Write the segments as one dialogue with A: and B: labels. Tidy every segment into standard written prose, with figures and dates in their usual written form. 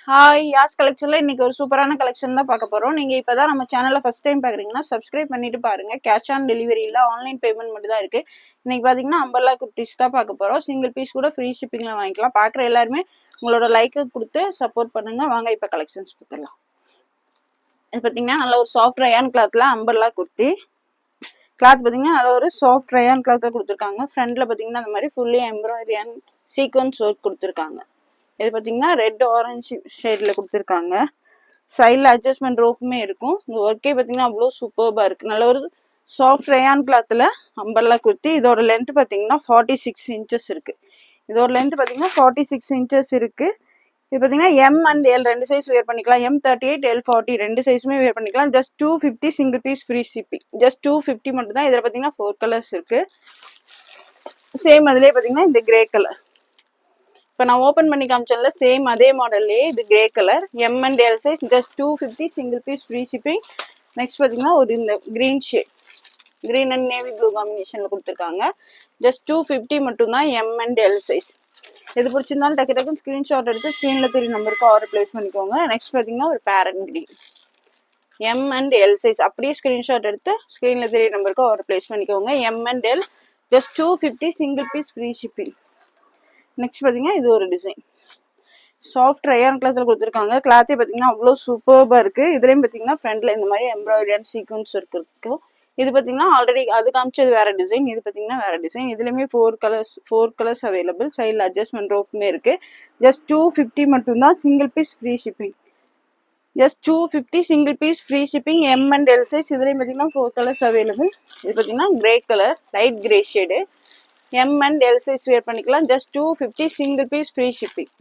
A: Hi யாஸ் கலெக்ஷன்ல இன்னைக்கு ஒரு சூப்பரான கலெக்ஷன் தான் பார்க்க போறோம். நீங்க இப்பதான் நம்ம சேனலை ஃபர்ஸ்ட் டைம் பாக்குறீங்கன்னா சப்ஸ்கிரைப் பண்ணிட்டு பாருங்க. கேஷ் ஆன் டெலிவரி இல்ல, ஆன்லைன் பேமெண்ட் மட்டும் தான் இருக்கு. இன்னைக்கு பாத்தீங்கன்னா அம்பர்லா குர்த்திஸ் தான் பார்க்க போறோம். சிங்கிள் பீஸ் கூட ஃப்ரீ ஷிப்பிங்ல வாங்கிக்கலாம். பாக்குற எல்லாருமே உங்களோட லைக்கை கொடுத்து சப்போர்ட் பண்ணுங்க. வாங்க இப்ப கலெக்ஷன்ஸ் பார்க்கலாம். இது பாத்தீங்கன்னா நல்ல ஒரு சாஃப்ட் ரயான் கிளாத்ல அம்பர்லா குர்த்தி. கிளாத் பாத்தீங்கன்னா நல்ல ஒரு சாஃப்ட் ரயான் கிளாத்ல கொடுத்துருக்காங்க. ஃப்ரண்ட்ல பாத்தீங்கன்னா அந்த மாதிரி fully embroidery and sequins work கொடுத்துருக்காங்க. இது பாத்தீங்கன்னா ரெட் ஆரஞ்சு ஷேட்ல கொடுத்துருக்காங்க. சைட்ல அட்ஜஸ்ட்மெண்ட் ரோப்புமே இருக்கும். இந்த ஒர்க்கே பாத்தீங்கன்னா அவ்வளோ சூப்பர்பா இருக்கு. நல்ல ஒரு சாஃப்ட் ரயான் கிளாத்ல அம்பர்லா குர்த்தி. இதோட லென்த் பாத்தீங்கன்னா 46 இன்ச்சஸ் இருக்கு. இதோட லென்த் பாத்தீங்கன்னா 46 இன்ச்சஸ் இருக்கு. இது பாத்தீங்கன்னா எம் அண்ட் எல் ரெண்டு சைஸ் வேர் பண்ணிக்கலாம். M38 L40 ரெண்டு சைஸுமே வேர் பண்ணிக்கலாம். Just 250 single piece free shipping. Just 250 மட்டும் தான். இதுல பாத்தீங்கன்னா 4 கலர்ஸ் இருக்கு. சேம் அதுலயே பாத்தீங்கன்னா இந்த கிரே கலர் இப்போ நான் ஓப்பன் பண்ணி காமிச்சேன்ல, சேம் அதே மாடல்லே இது grey colour M and L size. Just 250 single piece free shipping. Next பார்த்தீங்கன்னா ஒரு இந்த green shade, green and navy blue காம்பினேஷனில் கொடுத்துருக்காங்க. ஜஸ்ட் 250 மட்டும்தான் எம் அண்ட் எல் சைஸ். எது பிடிச்சிருந்தாலும் டக்கு டக்குன்னு ஸ்க்ரீன்ஷாட் எடுத்து ஸ்க்ரீனில் தெரிய நம்பருக்கு ஆர்டர் பிளேஸ் பண்ணிக்கோங்க. நெக்ஸ்ட் பார்த்தீங்கன்னா ஒரு parrot green M and L size. அப்படியே ஸ்க்ரீன்ஷாட் எடுத்து ஸ்க்ரீனில் தெரிய நம்பருக்கு ஆர்டர் பிளேஸ் பண்ணிக்கோங்க. M and L just 250 single piece free shipping. Next பார்த்தீங்கன்னா இது ஒரு டிசைன் சாஃப்ட் ரயான் கிளாத்தில் கொடுத்துருக்காங்க. கிளாத்தே பார்த்தீங்கன்னா அவ்வளோ சூப்பர்பாக இருக்குது. இதுலேயும் பார்த்தீங்கன்னா ஃப்ரண்ட்ல இந்த மாதிரி எம்ப்ராய்டரி அண்ட் சீக்வன்ஸ் ஒர்க் இருக்கும். இது பார்த்தீங்கன்னா ஆல்ரெடி அது காமிச்சது வேற டிசைன், இது பார்த்தீங்கன்னா வேற டிசைன். இதுலேயுமே ஃபோர் கலர்ஸ் அவைலபிள். சைடில் அட்ஜஸ்ட்மெண்ட் ரோப்புமே இருக்குது. ஜஸ்ட் 250 மட்டும்தான் single piece free shipping. Just 250 single piece free shipping. M and L size. இதுலேயும் பார்த்தீங்கன்னா 4 கலர்ஸ் அவைலபிள். இது பார்த்தீங்கன்னா grey colour, light grey shade. M and L size wear பண்ணிக்கலாம். Just 250 single piece free shipping.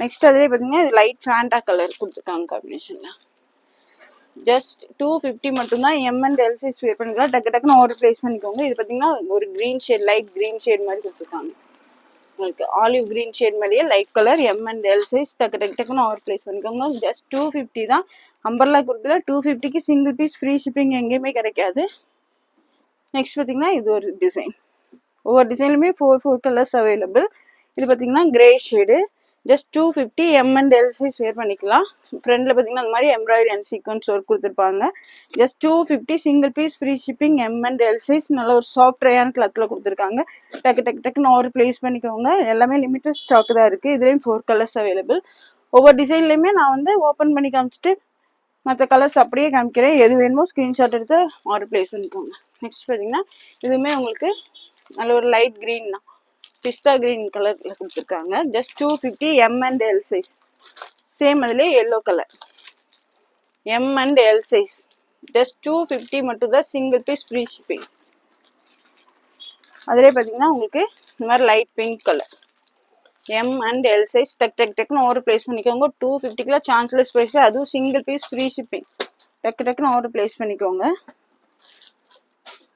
A: Next அதுலேயே பார்த்தீங்கன்னா இது light Fanta colour கொடுத்துருக்காங்க காம்பினேஷன்ல. ஜஸ்ட் 250 மட்டும்தான். M and L size wear பண்ணிக்கலாம். டக்கு டக்குன்னு ஆர்டர் பிளேஸ் பண்ணிக்கோங்க. இது பார்த்தீங்கன்னா ஒரு green shade, light green shade மாதிரி கொடுத்துருக்காங்க. உங்களுக்கு ஆலிவ் கிரீன் ஷேட் மாதிரியே light colour M and L size. டக்குன்னு ஆர்டர் பிளேஸ் பண்ணிக்கோங்க. ஜஸ்ட் 250 தான். அம்பர்லா குர்த்தில 250க்கு சிங்கிள் பீஸ் ஃப்ரீ ஷிப்பிங் எங்கேயுமே கிடைக்காது. நெக்ஸ்ட் பார்த்தீங்கன்னா இது ஒரு டிசைன். ஒவ்வொரு டிசைன்லுமே 4 கலர்ஸ் அவைலபிள். இது பார்த்தீங்கன்னா grey shade. Just 250 M and L size wear பண்ணிக்கலாம். ஃப்ரண்ட்ல பார்த்தீங்கன்னா அந்த மாதிரி எம்ப்ராய்டரி அண்ட் சீக்வன்ஸ் ஒர்க் கொடுத்துருப்பாங்க. Just 250 single piece free shipping. M and L size. நல்ல ஒரு சாஃப்ட் ரயான் கிளாத்தில் கொடுத்துருக்காங்க. டக்குன்னு ஆர்டர் பிளேஸ் பண்ணிக்கோங்க. எல்லாமே லிமிட்டட் ஸ்டாக் தான் இருக்குது. இதுலேயும் 4 கலர்ஸ் அவைலபிள். ஒவ்வொரு டிசைன்லையுமே நான் வந்து ஓப்பன் பண்ணி காமிச்சிட்டு மற்ற கலர்ஸ் அப்படியே காமிக்கிறேன். எது வேணுமோ ஸ்க்ரீன்ஷாட் எடுத்து ஆர்டர் பிளேஸ் பண்ணிக்கோங்க. நெக்ஸ்ட் பார்த்தீங்கன்னா இதுவுமே உங்களுக்கு நல்ல ஒரு லைட் கிரீன் தான், பிஸ்தா கிரீன் கலர்ல கொடுத்துருக்காங்க. Just 250 M and L size. Same அதுலேயே yellow colour M and L size. Just 250 மட்டும் தான். Single piece free shipping. அதுலேயே பார்த்தீங்கன்னா உங்களுக்கு இந்த மாதிரி light pink colour M and L size. டக்குன்னு ஆர்டர் பிளேஸ் பண்ணிக்கோங்க. 250க்குள்ள சான்ஸ்லெஸ் ப்ரைஸ், அதுவும் சிங்கிள் பீஸ் ஃப்ரீ ஷிப்பிங். டக்குன்னு ஆர்டர் பிளேஸ் பண்ணிக்கோங்க.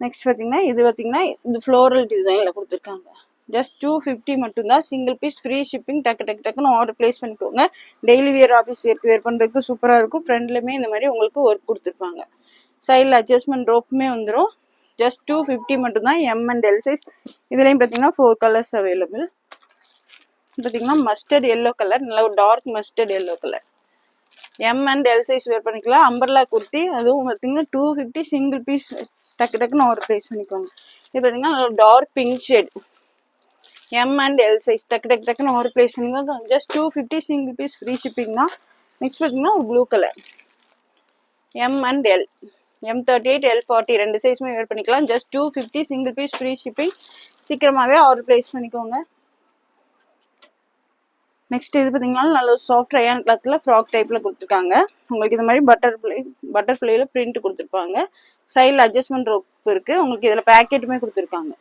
A: நெக்ஸ்ட் பார்த்தீங்கன்னா இது பார்த்தீங்கன்னா இந்த ஃப்ளோரல் டிசைனில் கொடுத்துருக்காங்க. ஜஸ்ட் 250 மட்டும்தான். Single piece free shipping. டக்குன்னு ஆர்டர் பிளேஸ் பண்ணிக்கோங்க. டெய்லி வியர், ஆஃபீஸ் வேர் பண்ணுறதுக்கு சூப்பராக இருக்கும். ஃப்ரண்ட்லையுமே இந்த மாதிரி உங்களுக்கு ஒர்க் கொடுத்துருப்பாங்க. சைடில் அட்ஜஸ்ட்மெண்ட் ரோப்புமே வந்துடும். ஜஸ்ட் 250 மட்டும்தான். M and L size. இதுலேயும் பார்த்தீங்கன்னா 4 கலர்ஸ் அவைலபிள். பார்த்தீங்கன்னா மஸ்டர்ட் எல்லோ கலர், நல்ல ஒரு dark mustard yellow colour. M and L size wear பண்ணிக்கலாம். அம்பர்லா குர்த்தி, அதுவும் பார்த்தீங்கன்னா 250 சிங்கிள் பீஸ். டக்குன்னு ஆர்டர் பிளேஸ் பண்ணிக்கோங்க. இது பார்த்தீங்கன்னா dark pink shade M and L size. டக்குன்னு ஆர்டர் பிளேஸ் பண்ணிக்கோங்க. Just 250 single piece free shipping தான். நெக்ஸ்ட் பார்த்தீங்கன்னா ஒரு blue colour M and L. M38 L40 ரெண்டு சைஸுமே வேர் பண்ணிக்கலாம். Just 250 single piece free shipping. சீக்கிரமாகவே ஆர்டர் பிளேஸ் பண்ணிக்கோங்க. நெக்ஸ்ட் இது பார்த்தீங்கன்னா நல்ல சாஃப்ட் ரயான் கிளாத்தில் ஃப்ராக் டைப்பில் கொடுத்துருக்காங்க. உங்களுக்கு இந்த மாதிரி பட்டர்ஃப்ளைல பிரிண்ட் கொடுத்துருப்பாங்க. சைடில் அட்ஜஸ்ட்மெண்ட் ரோப் இருக்குது. உங்களுக்கு இதில் பேக்கெட்டுமே கொடுத்துருக்காங்க.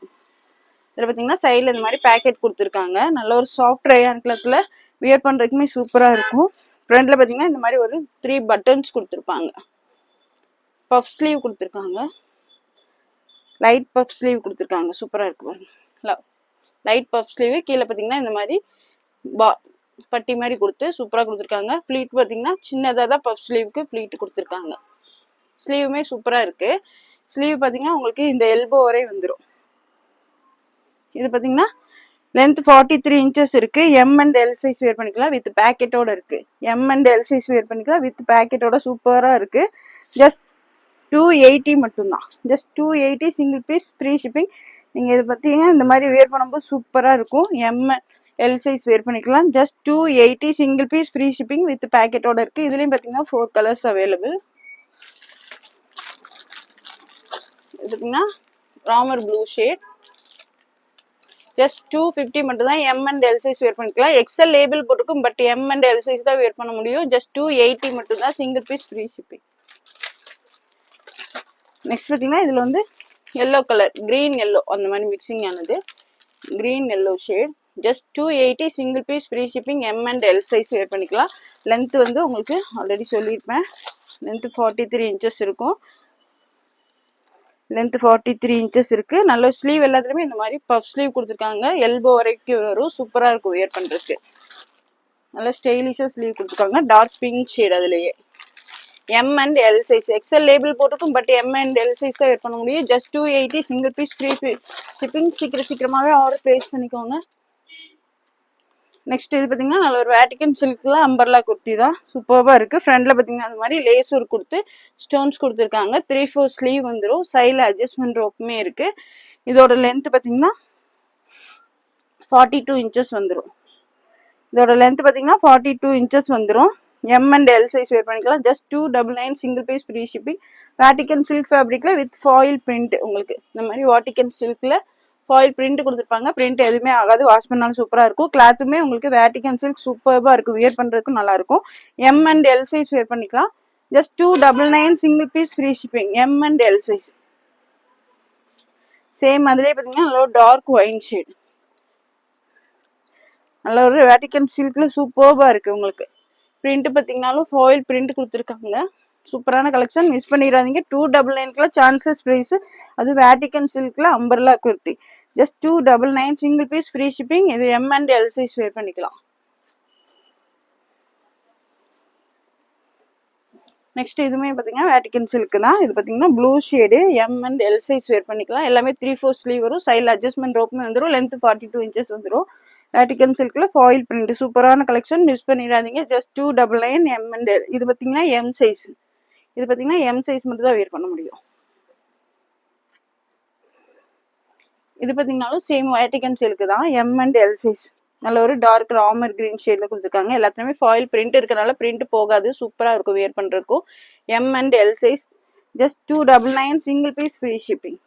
A: இதில் பார்த்தீங்கன்னா சைடில் இந்த மாதிரி பேக்கெட் கொடுத்துருக்காங்க. நல்ல ஒரு சாஃப்ட் ரயான் கிளாத்தில் வியர் பண்ணுறதுக்குமே சூப்பராக இருக்கும். ஃப்ரண்ட்டில் பார்த்தீங்கன்னா இந்த மாதிரி ஒரு 3 பட்டன்ஸ் கொடுத்துருப்பாங்க. பஃப் ஸ்லீவ் கொடுத்துருக்காங்க. லைட் பஃப் ஸ்லீவ் கொடுத்துருக்காங்க. சூப்பராக இருக்கு பாருங்க. Light puff sleeve. கீழே பார்த்தீங்கன்னா இந்த மாதிரி பட்டி மாதிரி கொடுத்து சூப்பராக கொடுத்துருக்காங்க. ஃப்ளீட் பார்த்தீங்கன்னா சின்னதாக தான் பஃப் ஸ்லீவுக்கு ஃப்ளீட் கொடுத்துருக்காங்க. ஸ்லீவுமே சூப்பராக இருக்கு. ஸ்லீவ் பார்த்தீங்கன்னா உங்களுக்கு இந்த எல்போ வரை வந்துடும். இது பார்த்தீங்கன்னா லென்த் 43 inches இருக்கு. M and L size wear பண்ணிக்கலாம் வித் பேக்கெட்டோட இருக்கு. M and L size wear பண்ணிக்கலாம் வித் பேக்கெட்டோட சூப்பரா இருக்கு. ஜஸ்ட் 280 மட்டும்தான். Just 280 single piece free shipping. நீங்க இதை பார்த்தீங்கன்னா இந்த மாதிரி வேர் பண்ணும்போது சூப்பரா இருக்கும். எம் எல் சைஸ் வேர் பண்ணிக்கலாம். Just 280 single piece free shipping with பேக்கெட்டோட இருக்கு. இதுலயும் பார்த்தீங்கன்னா 4 கலர்ஸ் அவைலபிள். இது பார்த்தீங்கன்னா ராமர் ப்ளூ ஷேட். ஜஸ்ட் 250 மட்டும் தான். M and L size wear பண்ணிக்கலாம். எக்ஸல் லேபிள் போட்டுக்கும், but M and L size தான் வேர் பண்ண முடியும். ஜஸ்ட் 280 மட்டும் தான் single piece free shipping. Next பார்த்தீங்கன்னா இதுல வந்து எல்லோ கலர், கிரீன் எல்லோ அந்த மாதிரி மிக்சிங் ஆனது. Green yellow shade. Just 280 single piece free shipping. M and L size wear பண்ணிக்கலாம். லென்த் வந்து உங்களுக்கு ஆல்ரெடி சொல்லியிருப்பேன். லென்த் 43 inches இருக்கும். லென்த் 43 inches இருக்கு. நல்ல ஸ்லீவ் எல்லாத்துலயுமே இந்த மாதிரி பஃப் ஸ்லீவ் கொடுத்துருக்காங்க. எல்போ வரைக்கும் வரும். சூப்பரா இருக்கும் வேர் பண்றதுக்கு. நல்ல ஸ்டைலிஷா ஸ்லீவ் கொடுத்துருக்காங்க. Dark pink shade. அதுலயே M and L size. XL label போட்டுக்கும், but M and L size தான் வேர் பண்ண முடியும். Just 280 single piece free shipping. சீக்கிரமாவே ஆர்டர் பிளேஸ் பண்ணிக்கோங்க. நெக்ஸ்ட் இது பார்த்தீங்கன்னா நல்ல ஒரு வேட்டிகன் சில்க்ல அம்பர்லா குர்த்தி தான். சூப்பர்பா இருக்கு. ஃப்ரண்ட்ல பார்த்தீங்கன்னா அந்த மாதிரி லேஸ் ஒர்க் கொடுத்து ஸ்டோன்ஸ் கொடுத்துருக்காங்க. 3/4 ஸ்லீவ் வந்துடும். சைடில் அட்ஜஸ்ட்மெண்ட் ரோப்புமே இருக்கு. இதோட லென்த் பார்த்தீங்கன்னா 42 inches வந்துடும். இதோட லென்த் பார்த்தீங்கன்னா 42 inches வந்துடும். M and L size wear பண்ணிக்கலாம். Just 299 single piece free shipping. Vatican silk ஃபேப்ரிக்ல வித் ஃபாயில் பிரிண்ட். உங்களுக்கு இந்த மாதிரி வாட்டிகன் சில்க்ல ஃபாயில் பிரிண்ட் கொடுத்துருப்பாங்க. பிரிண்ட் எதுவுமே ஆகாது. வாஷ் பண்ணாலும் சூப்பரா இருக்கும். கிளாத்துமே உங்களுக்கு வேட்டிகன் சில்க் சூப்பர்பா இருக்கும். வியர் பண்றதுக்கும் நல்லா இருக்கும். M and L size wear பண்ணிக்கலாம். Just 299 single piece free shipping. M and L size. Same அதுலேயே பார்த்தீங்கன்னா நல்ல டார்க் ஒயின் ஷேட். நல்ல ஒரு வேட்டிகன் சில்க்ல சூப்பர்பா இருக்கு. உங்களுக்கு பிரிண்ட் பார்த்தீங்கன்னாலும் ஃபாயில் பிரிண்ட் கொடுத்துருக்காங்க. சூப்பரான கலெக்ஷன். மிஸ் பண்ணிடாதீங்க. 299 சான்சஸ் பிரைஸ். அது வேட்டிகன் சில்க்ல umbrella kurti. Just 299 single piece free shipping. இது M and L size wear பண்ணிக்கலாம். நெக்ஸ்ட் இதுவுமே பார்த்தீங்கன்னா வேட்டிகன் சில்க் தான். இது பார்த்தீங்கன்னா blue shade. M and L size wear பண்ணிக்கலாம். எல்லாமே 3/4 ஸ்லீவ் வரும். சைடில் அட்ஜஸ்ட்மெண்ட் ரோப்புமே வந்துடும். லென்த் 42 inches வந்துடும். வேட்டிகன் சில்க்ல ஃபாயில் பிரிண்ட். சூப்பரான கலெக்ஷன். மிஸ் பண்ணிடாதீங்க. Just 299 M and L. இது பார்த்தீங்கன்னா எம் சைஸ். இது பார்த்தீங்கன்னா எம் சைஸ் மட்டும் தான் வேர் பண்ண முடியும். இது பார்த்தீங்கன்னாலும் சேம் வேட்டிகன் சில்க் தான். M and L size. நல்ல ஒரு டார்க் ராமர் கிரீன் ஷேட்ல கொடுத்துருக்காங்க. எல்லாத்துலயுமே ஃபாயில் பிரிண்ட் இருக்கனால பிரிண்ட் போகாது. சூப்பரா இருக்கும் வேர் பண்றதுக்கும். M and L size. Just 299 single piece free shipping.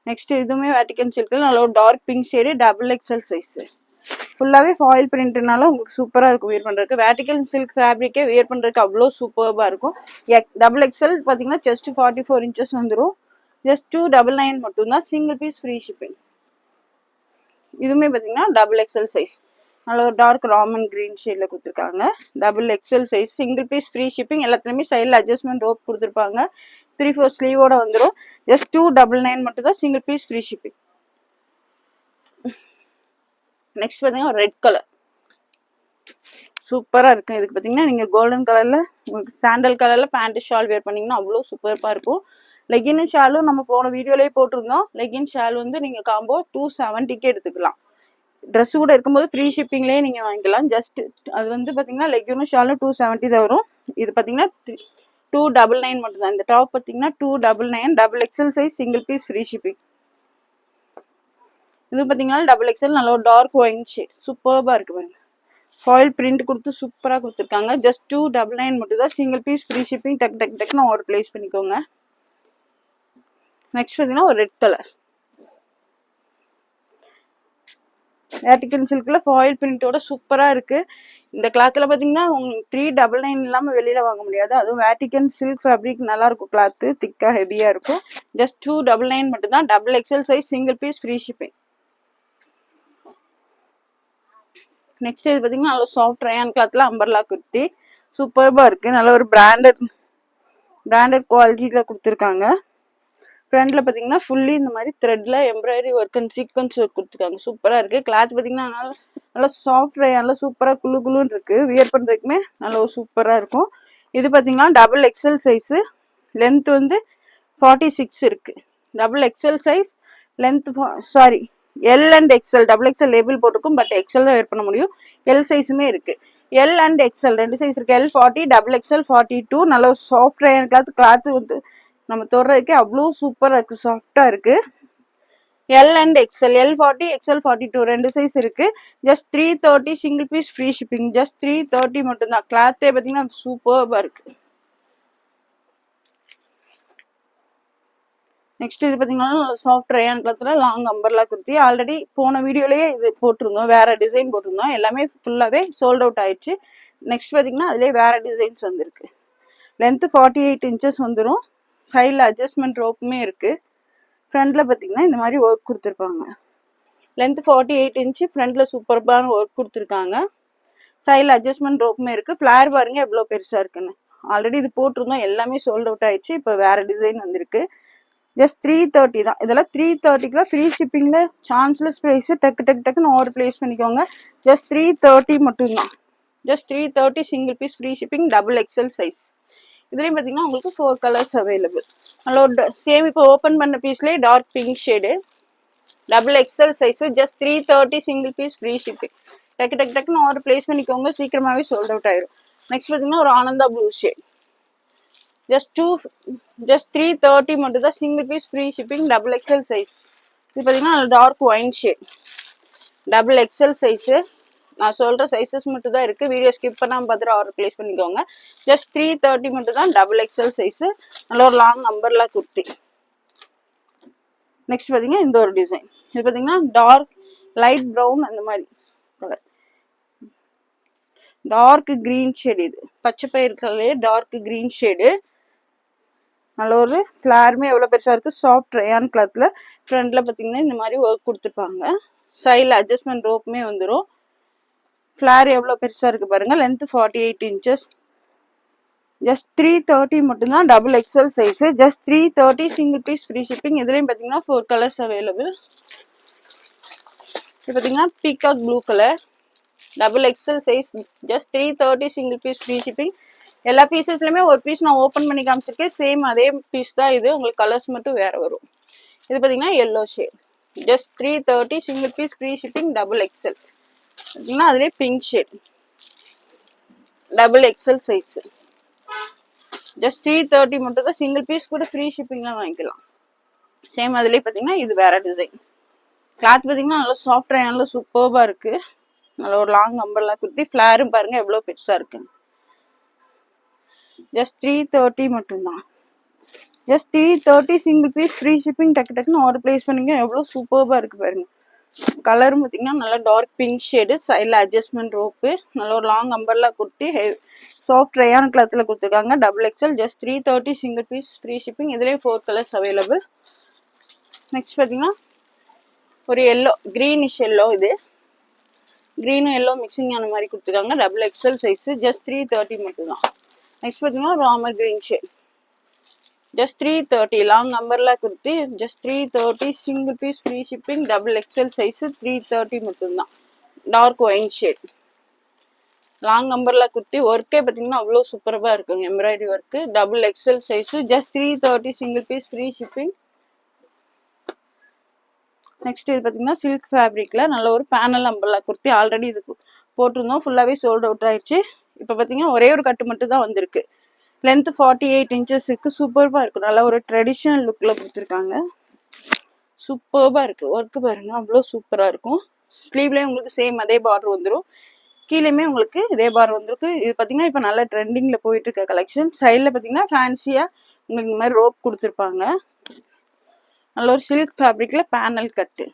A: Next இதுவுமே வேட்டிகன் சில்க்ல நல்ல ஒரு dark pink shade. XXL size. ஃபுல்லாவே ஃபாயில் பிரிண்ட்னால உங்களுக்கு சூப்பரா இருக்கும் வேர் பண்றதுக்கு. வேட்டிகன் சில்க் ஃபேப்ரிக்கே வேர் பண்றதுக்கு அவ்வளோ சூப்பர்பா இருக்கும். XXL பார்த்தீங்கன்னா ஜஸ்ட் 44 inches வந்துடும். ஜஸ்ட் 299 மட்டும்தான். Single piece free shipping. இதுவுமே பார்த்தீங்கன்னா XXL சைஸ். நல்ல ஒரு டார்க் ராமன் கிரீன் ஷேட்ல கொடுத்துருக்காங்க. XXL size. Single piece free shipping. எல்லாத்துலயுமே சைடில் அட்ஜஸ்ட்மெண்ட் ரோப் கொடுத்துருப்பாங்க. 3/4 ஸ்லீவோட வந்துடும். ஜஸ்ட் 299 மட்டும் தான். Single piece free shipping. Next பார்த்தீங்கன்னா ரெட் கலர். சூப்பரா இருக்கும். இதுக்கு பார்த்தீங்கன்னா நீங்க கோல்டன் கலர்ல உங்களுக்கு சாண்டல் கலர்ல பேண்ட் ஷால் வேர் பண்ணீங்கன்னா அவ்வளோ சூப்பர்பா இருக்கும். லெகின் ஷாலும் நம்ம போன வீடியோலயே போட்டிருந்தோம். லெகின் ஷால் வந்து நீங்க காம்போ 270 எடுத்துக்கலாம். ட்ரெஸ் கூட இருக்கும்போது ஃப்ரீ ஷிப்பிங்லேயே நீங்க வாங்கிக்கலாம். ஜஸ்ட் அது வந்து பார்த்தீங்கன்னா லெகினும் ஷாலும் 270 தான் வரும். இது பார்த்தீங்கன்னா 299 மட்டும் தான். இந்த டாப் பார்த்தீங்கன்னா 299 XXL size. Single piece free shipping. இது பார்த்தீங்கன்னா XXL நல்ல ஒரு டார்க் ஒயின் ஷேட். சூப்பர்பா இருக்கு பாருங்க. ஃபாயில் பிரிண்ட் கொடுத்து சூப்பராக கொடுத்துருக்காங்க. ஜஸ்ட் 299 மட்டும் தான். Single piece free shipping. டக்குன்னு ஆர்டர் பிளேஸ் பண்ணிக்கோங்க. நெக்ஸ்ட் பார்த்தீங்கன்னா ஒரு ரெட் கலர். வேட்டிகன் சில்க்ல ஃபாயில் பிரிண்டோட சூப்பரா இருக்கு. இந்த கிளாத்ல பாத்தீங்கன்னா 399 இல்லாம வெளியில வாங்க முடியாது. அதுவும் வேட்டிகன் சில்க் ஃபேப்ரிக் நல்லா இருக்கும். கிளாத் திக்கா ஹெவியா இருக்கும். ஜஸ்ட் 299 மட்டும் தான். XXL size. Single piece free shipping. Next இது பார்த்தீங்கன்னா நல்ல சாஃப்ட் ரயான் கிளாத்ல அம்பர்லா குர்த்தி. சூப்பர்பா இருக்கு. நல்ல ஒரு பிராண்டட் குவாலிட்டியில கொடுத்துருக்காங்க. ஃப்ரண்ட்ல பார்த்தீங்கன்னா ஃபுல்லி இந்த மாதிரி த்ரெட்ல embroidery work and sequins work கொடுத்துருக்காங்க. சூப்பரா இருக்கு. கிளாத் பார்த்தீங்கன்னா நல்லா சாஃப்ட் ரயான்ல சூப்பரா குளுன்னு இருக்கு. வியர் பண்றதுக்குமே நல்ல சூப்பரா இருக்கும். இது பார்த்தீங்கன்னா XXL சைஸ். லென்த் வந்து 46 இருக்கு. XXL size length sorry L and XL, double XL label போட்டிருக்கும், பட் எக்ஸ்எல் தான் வேர் பண்ண முடியும். எல் சைஸுமே இருக்கு. எல் அண்ட் எக்ஸ்எல் 2 சைஸ் இருக்கு. L 40, double XL 42. நல்ல சாஃப்ட் ரயான் கிளாத் வந்து நம்ம தொடுறதுக்கு அவ்வளோ சூப்பராக இருக்கு, சாஃப்டா இருக்கு. L and XL, L 40, XL 42 2 size இருக்கு. Just 330 single piece free shipping. Just 330 மட்டும்தான். கிளாத்தே பார்த்தீங்கன்னா சூப்பர்பா இருக்கு. நெக்ஸ்ட் இது பார்த்தீங்கன்னா சாஃப்ட் ரயான் கிளாத்ல லாங் அம்பர்லா குர்த்தி. ஆல்ரெடி போன வீடியோலயே இது போட்டிருந்தோம், வேற டிசைன் போட்டிருந்தோம். எல்லாமே ஃபுல்லாவே சோல்ட் அவுட் ஆயிடுச்சு. நெக்ஸ்ட் பார்த்தீங்கன்னா அதுலேயே வேற டிசைன்ஸ் வந்திருக்கு. லென்த் 48 இன்ச்சஸ் வந்துடும். சைடில் அட்ஜஸ்ட்மெண்ட் ரோப்புமே இருக்கு. ஃப்ரண்ட்ல பார்த்தீங்கன்னா இந்த மாதிரி ஒர்க் கொடுத்துருப்பாங்க. லென்த் 48 இன்ச்சு, ஃப்ரண்ட்ல சூப்பர்பான ஒர்க் கொடுத்துருக்காங்க. சைடில் அட்ஜஸ்ட்மெண்ட் ரோப்புமே இருக்கு. ஃபிளார் பாருங்க எவ்வளோ பெருசா இருக்குன்னு. ஆல்ரெடி இது போட்டிருந்தோம், எல்லாமே சோல்ட் அவுட் ஆயிடுச்சு. இப்போ வேற டிசைன் வந்திருக்கு. ஜஸ்ட் 330 தான். இதெல்லாம் 330க்குள்ள ஃப்ரீ ஷிப்பிங்ல சான்ஸ்லெஸ் ப்ரைஸ். டக்குன்னு ஆர்டர் பிளேஸ் பண்ணிக்கோங்க. ஜஸ்ட் 330 மட்டும்தான். Just 330 single piece free shipping, double XL size. இதுலயும் பார்த்தீங்கன்னா உங்களுக்கு 4 கலர்ஸ் அவைலபிள். அதோட சேம் இப்போ ஓப்பன் பண்ண பீஸ்லேயே dark pink shade, double XL size. Just 330 single piece free shipping. டக்குன்னு ஆர்டர் பிளேஸ் பண்ணிக்கோங்க, சீக்கிரமாவே சோல்ட் அவுட் ஆயிடும். நெக்ஸ்ட் பார்த்தீங்கன்னா ஒரு ஆனந்தா ப்ளூ ஷேட். ஜஸ்ட் 330 மட்டும் தான், single piece free shipping, double XL size. இது பார்த்தீங்கன்னா dark wine shade, double XL size. நான் சொல்ற சைஸஸ் மட்டும் தான் இருக்கு. வீடியோ ஸ்கிப் பண்ணாமல் பார்த்துட்டு ஆர்டர் பிளேஸ் பண்ணிக்கோங்க. ஜஸ்ட் 330 மட்டும் தான், டபுள் எக்ஸ்எல் சைஸு. நல்ல ஒரு லாங் அம்பர்லா குர்த்தி. நெக்ஸ்ட் பார்த்தீங்கன்னா இந்த ஒரு டிசைன். இது பார்த்தீங்கன்னா டார்க் லைட் ப்ரௌன் அந்த மாதிரி கலர், டார்க் கிரீன் ஷேடு. இது பச்சை பயிர் கலர்லேயே டார்க் கிரீன் ஷேடு. நல்ல ஒரு ஃபிளாருமே எவ்வளோ பெருசாக இருக்குது, சாஃப்ட் ரயான் கிளாத்தில். ஃப்ரண்ட்டில் பார்த்தீங்கன்னா இந்த மாதிரி ஒர்க் கொடுத்துருப்பாங்க. சைடில் அட்ஜஸ்ட்மெண்ட் ரோப்புமே வந்துடும். ஃபிளார் எவ்வளோ பெருசாக இருக்குது பாருங்கள். Length 48 inches. ஜஸ்ட் 330 மட்டும்தான், double XL size. Just 330 single piece free shipping. இதுலேயும் பார்த்தீங்கன்னா 4 கலர்ஸ் அவைலபிள். இது பார்த்தீங்கன்னா peacock blue colour, double XL size. Just 330 single piece free shipping. எல்லா பீசஸ்லயுமே ஒரு பீஸ் நான் ஓப்பன் பண்ணி காமிச்சிருக்கேன். சேம் அதே பீஸ் தான் இது. உங்களுக்கு கலர்ஸ் மட்டும் வேற வரும். இது பார்த்தீங்கன்னா yellow shade. Just 330 single piece free shipping, double XL. பார்த்தீங்கன்னா அதுலேயே pink shade, double XL size. Just 330 மட்டும் தான், சிங்கிள் பீஸ் கூட ஃப்ரீ ஷிப்பிங்லாம் வாங்கிக்கலாம். சேம் அதுலேயே பார்த்தீங்கன்னா இது வேற டிசைன். கிளாத் பார்த்தீங்கன்னா நல்லா சாஃப்ட் நல்லா சூப்பர்பா இருக்கு. நல்ல ஒரு லாங் அம்பர்லா குர்த்தி. ஃபிளாரும் பாருங்க எவ்வளோ பெருசா இருக்கு. ஜஸ்ட் 330 மட்டும்தான். Just 330 single piece free shipping. டக்குன்னு ஆர்டர் பிளேஸ் பண்ணிங்க. எவ்வளோ சூப்பர்பா இருக்கு பாருங்க. கலரும் பார்த்தீங்கன்னா நல்லா டார்க் பிங்க் ஷேடு. சைடில் அட்ஜஸ்ட்மெண்ட் ரோப்பு. நல்ல ஒரு long umbrella kurti. Soft rayon கிளாத்தில் கொடுத்துருக்காங்க, double XL. Just 330 single piece free shipping. இதுலேயும் 4 கலர்ஸ் அவைலபிள். நெக்ஸ்ட் பார்த்தீங்கன்னா ஒரு எல்லோ, கிரீனிஷ் எல்லோ. இது கிரீனும் எல்லோ மிக்சிங் ஆன மாதிரி கொடுத்துருக்காங்க, டபுள் எக்ஸ்எல் சைஸ். ஜஸ்ட் 330 மட்டும்தான். நெக்ஸ்ட் பார்த்தீங்கன்னா Ramar green shade. Just 330 long umbrella kurti. Just 330 single piece free shipping, double XL size. 330 மட்டும்தான். Dark wine shade, long umbrella kurti. ஒர்க்கே பார்த்தீங்கன்னா அவ்வளோ சூப்பராக இருக்குங்க, embroidery work. Double XL size. Just 330 single piece free shipping. Next இது பார்த்தீங்கன்னா சில்க் ஃபேப்ரிக்ல நல்ல ஒரு பேனல் அம்பர்லா குர்த்தி. ஆல்ரெடி இது போட்டிருந்தோம், ஃபுல்லாகவே சோல்ட் அவுட் ஆயிடுச்சு. இப்போ பார்த்தீங்கன்னா ஒரே ஒரு கட்டு மட்டும் தான் வந்திருக்கு. லென்த் 48 இன்ச்சஸ் இருக்கு. சூப்பர்பா இருக்கும். நல்லா ஒரு ட்ரெடிஷ்னல் லுக்ல கொடுத்துருக்காங்க. சூப்பர்பா இருக்கு. ஒர்க்கு பாருங்க அவ்வளோ சூப்பரா இருக்கும். ஸ்லீவ்லேயே உங்களுக்கு சேம் அதே பார்டர் வந்துடும். கீழேயுமே உங்களுக்கு இதே பார்டர் வந்துருக்கு. இது பார்த்தீங்கன்னா இப்போ நல்ல ட்ரெண்டிங்ல போயிட்டு இருக்க கலெக்ஷன். சைடில் பார்த்தீங்கன்னா ஃபேன்சியா உங்களுக்கு இந்த மாதிரி ரோப் கொடுத்துருப்பாங்க. நல்ல ஒரு சில்க் ஃபேப்ரிக்ல பேனல் கட்டு.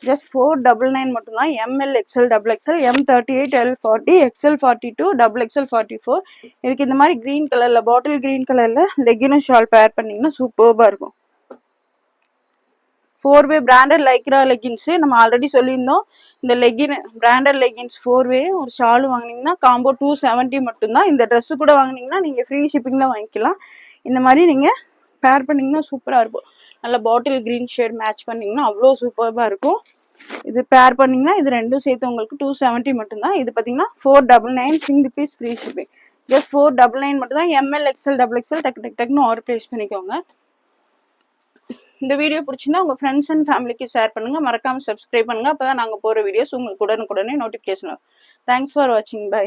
A: ஜஸ்ட் 499 மட்டும்தான். ML, XL, double XL, M38, L40, XL 42, double XL 44. இதுக்கு இந்த மாதிரி கிரீன் கலர்ல, பாட்டில் கிரீன் கலர்ல லெகினும் ஷால் பேர் பண்ணீங்கன்னா சூப்பர்பா இருக்கும். 4-வே பிராண்டட் லைக்ரா லெகின்ஸ் நம்ம ஆல்ரெடி சொல்லியிருந்தோம். இந்த லெகின் பிராண்டட் லெகின்ஸ் 4-வே ஒரு ஷால் வாங்கினீங்கன்னா காம்போ 270 மட்டும்தான். இந்த ட்ரெஸ் கூட வாங்கினீங்கன்னா நீங்க ஃப்ரீ ஷிப்பிங்ல வாங்கிக்கலாம். இந்த மாதிரி நீங்க பேர் பண்ணீங்கன்னா சூப்பரா இருக்கும். நல்ல பாட்டில் கிரீன் ஷேட் மேட்ச் பண்ணீங்கன்னா அவ்வளோ சூப்பர்பா இருக்கும். இது பேர் பண்ணீங்கன்னா இது ரெண்டும் சேர்த்து உங்களுக்கு 270 மட்டும்தான். இது பார்த்தீங்கன்னா 499 single piece free shipping. Just 499 மட்டும்தான். எம்எல், எக்ஸ்எல், டபுள் எக்ஸ்எல் டக்குன்னு ஆர்டர் பிளேஸ் பண்ணிக்கோங்க. இந்த வீடியோ பிடிச்சிருந்தா உங்க ஃப்ரெண்ட்ஸ் அண்ட் ஃபேமிலிக்கு ஷேர் பண்ணுங்க. மறக்காம சப்ஸ்கிரைப் பண்ணுங்க. அப்பதான் நாங்க போற வீடியோஸ் உங்களுக்கு உடனுக்குடனே நோட்டிபிகேஷன் வரும். தேங்க்ஸ் ஃபார் வாட்சிங். பை.